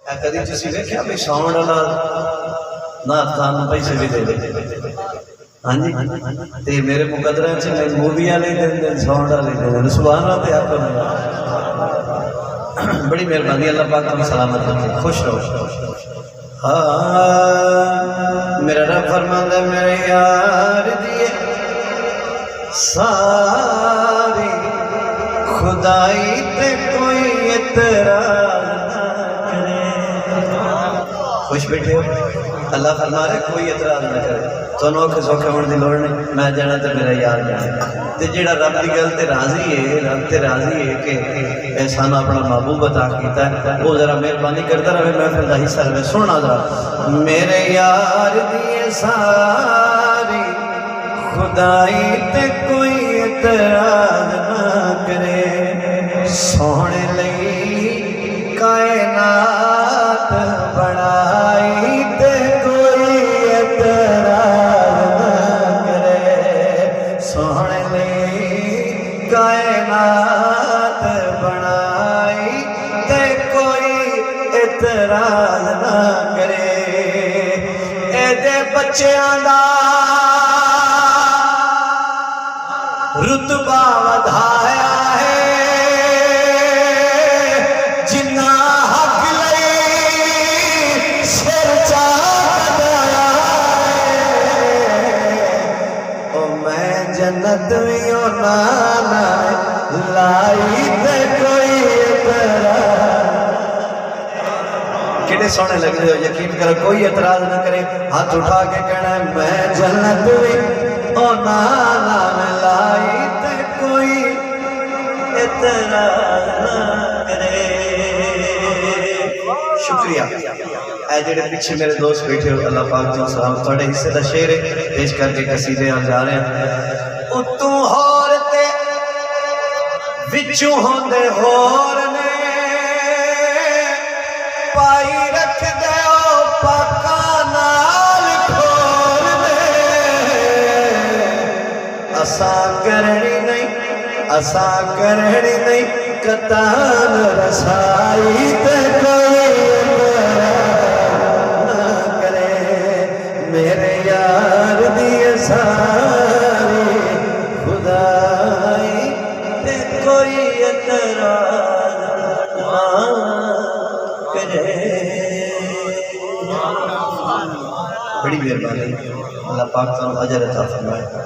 کدی تسی ویکھیا بھی ساؤنڈ والا نعت خان پیسے بھی دے دے ہاں جی تے میرے مقدرہ چ مووی والے دے ساؤنڈ والے دے سبحان اللہ تے آپ بڑی مہربانی اللہ پاک تمہیں سلامت رکھے خوش رہو میرا رب فرماتا ہے میرے یار دیے ساری خدائی تے کوئی اعتراض نہ کرے خوش بیٹھے ہو اللہ فرما رہے کوئی اعتراض نہ کرے تو اوکھے سوکھے ہونے دی لوڑ نہیں میں جانا تے میرا یار جانا تے جیڑا رب دی گل تے راضی ہے رب تے راضی ہے کہ احسان اپنا محبوب عطا کیتا ہے وہ ذرا مہربانی کرتا رہے محفل دا حصہ رہے سننا ذرا میرے یار دیے ساری خدائی تے کوئی اعتراض نہ کرے سونے لئی کائنات بڑائی تے کوئی اعتراض نہ کرے سونے لئی کائنات بڑائی تے کوئی اعتراض نہ کرے اے دے بچیاں دا رتبہ ودھایا ہے جنہ حق لئی سر چاہتا ہے او میں جنت بھی نانا لائی تے کوئی اعتراض کتنے سونے لگ رہے ہو یقین کرو کوئی اعتراض نہ کرے ہاتھ اٹھا کے کہنا ہے میں جنت بھی نانا لائی تے کوئی اعتراض نہ کرے شکریہ اے جڑے پیچھے میرے دوست بیٹھے ہو اللہ پاک جو سلام تھوڑے حصے دا شعر ہے پیش کر کے قصیدے ہم جا رہے ہیں اتو ہور تے وچوں ہوندے ہور نے پائی رکھ دے او پاکا نال کھول دے اساں کرنی نہیں کتان رسائی تے کوئی نہ کرے میرے یار دیے ساری خدائی تے کوئی اعتراض نہ کرے بڑی مہربانی اللہ پاک تمہیں اجر عطا فرمائے